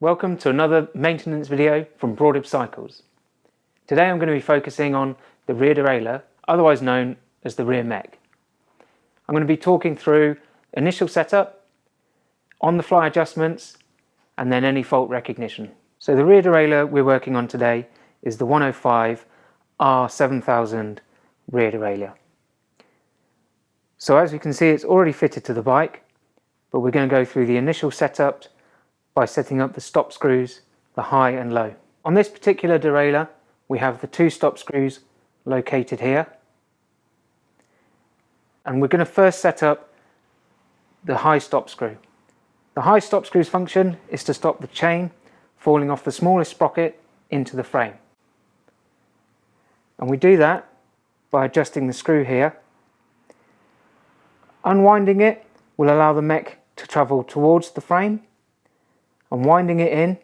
Welcome to another maintenance video from Broadribb Cycles. Today I'm going to be focusing on the rear derailleur, otherwise known as the rear mech. I'm going to be talking through initial setup, on-the-fly adjustments, and then any fault recognition. So the rear derailleur we're working on today is the 105 R7000 rear derailleur. So as you can see, it's already fitted to the bike, but we're going to go through the initial setup by setting up the stop screws, the high and low. On this particular derailleur, we have the two stop screws located here. And we're going to first set up the high stop screw. The high stop screw's function is to stop the chain falling off the smallest sprocket into the frame. And we do that by adjusting the screw here. Unwinding it will allow the mech to travel towards the frame, and winding it in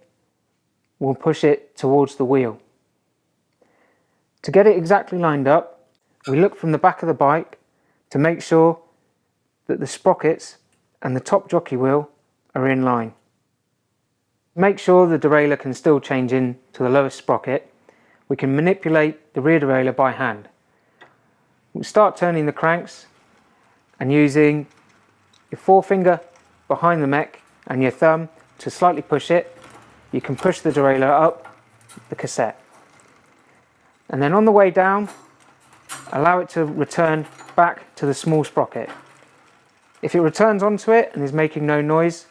will push it towards the wheel. To get it exactly lined up, we look from the back of the bike to make sure that the sprockets and the top jockey wheel are in line. Make sure the derailleur can still change in to the lowest sprocket. We can manipulate the rear derailleur by hand. We'll start turning the cranks and using your forefinger behind the mech and your thumb to slightly push it. You can push the derailleur up the cassette, and then on the way down allow it to return back to the small sprocket. If it returns onto it and is making no noise,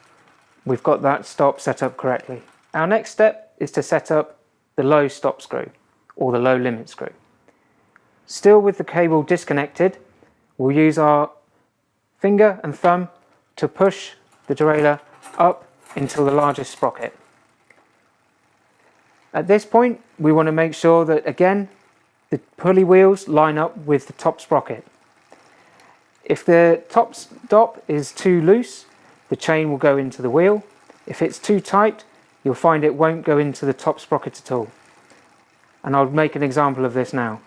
we've got that stop set up correctly. Our next step is to set up the low stop screw or the low limit screw. Still with the cable disconnected, we'll use our finger and thumb to push the derailleur up until the largest sprocket. At this point, we want to make sure that, again, the pulley wheels line up with the top sprocket. If the top stop is too loose, the chain will go into the wheel. If it's too tight, you'll find it won't go into the top sprocket at all. And I'll make an example of this now.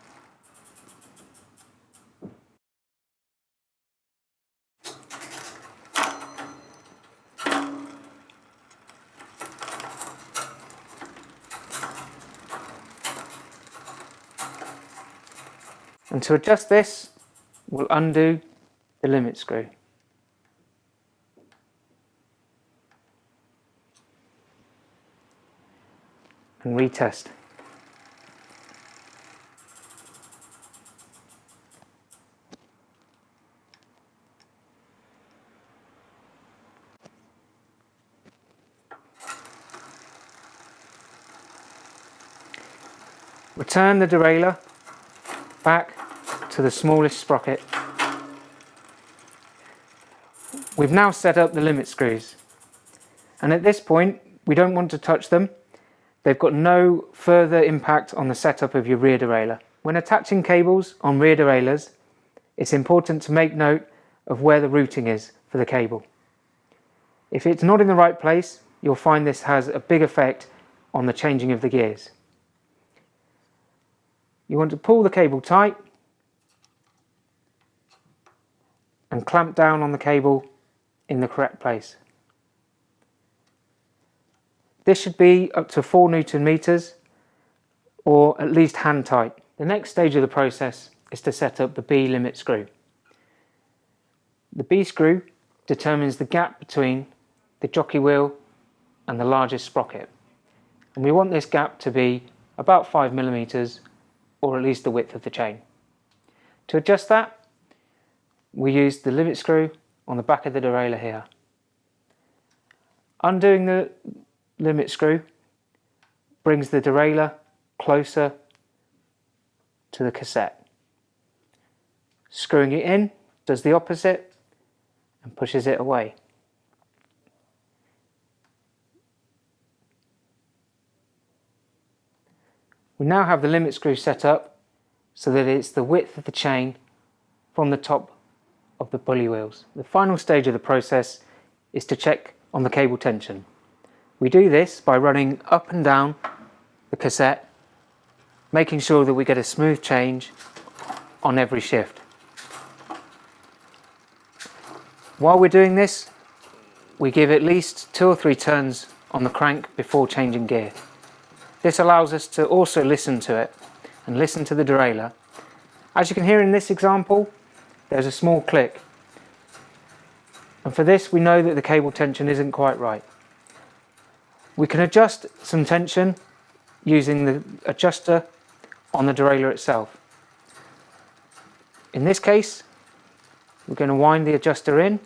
And to adjust this, we'll undo the limit screw. And retest. Return the derailleur back to the smallest sprocket. We've now set up the limit screws, and at this point we don't want to touch them. They've got no further impact on the setup of your rear derailleur. When attaching cables on rear derailleurs, it's important to make note of where the routing is for the cable. If it's not in the right place, you'll find this has a big effect on the changing of the gears. You want to pull the cable tight and clamp down on the cable in the correct place. This should be up to 4 Newton meters, or at least hand tight. The next stage of the process is to set up the B limit screw. The B screw determines the gap between the jockey wheel and the largest sprocket, and we want this gap to be about 5 millimeters, or at least the width of the chain. To adjust that, we use the limit screw on the back of the derailleur here. Undoing the limit screw brings the derailleur closer to the cassette. Screwing it in does the opposite and pushes it away. We now have the limit screw set up so that it's the width of the chain from the top of the pulley wheels. The final stage of the process is to check on the cable tension. We do this by running up and down the cassette, making sure that we get a smooth change on every shift. While we're doing this, we give at least 2 or 3 turns on the crank before changing gear. This allows us to also listen to it and listen to the derailleur. As you can hear in this example, there's a small click. And for this, we know that the cable tension isn't quite right. We can adjust some tension using the adjuster on the derailleur itself. In this case, we're going to wind the adjuster in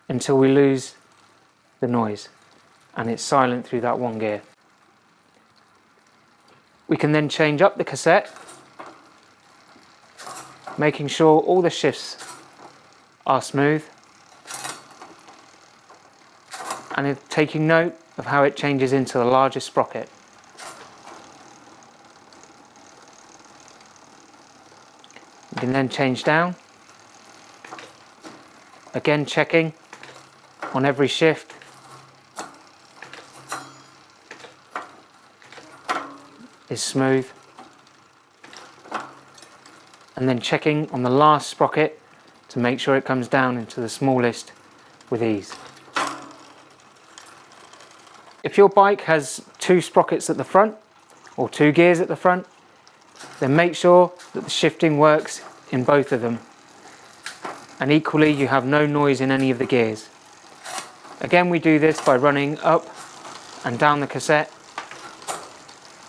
until we lose the noise and it's silent through that one gear. We can then change up the cassette, making sure all the shifts are smooth and taking note of how it changes into the larger sprocket. We can then change down, again checking on every shift. Is smooth, and then checking on the last sprocket to make sure it comes down into the smallest with ease. If your bike has 2 sprockets at the front or 2 gears at the front, then make sure that the shifting works in both of them, and equally you have no noise in any of the gears. Again, we do this by running up and down the cassette,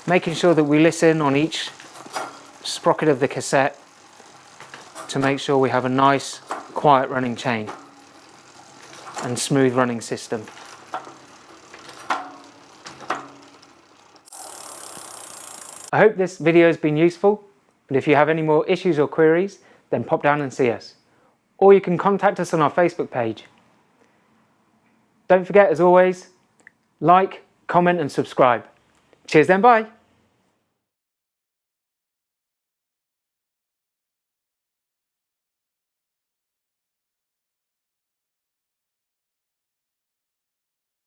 making sure that we listen on each sprocket of the cassette to make sure we have a nice quiet running chain and smooth running system. I hope this video has been useful, but if you have any more issues or queries, then pop down and see us. Or you can contact us on our Facebook page. Don't forget, as always, like, comment and subscribe. Cheers then, bye!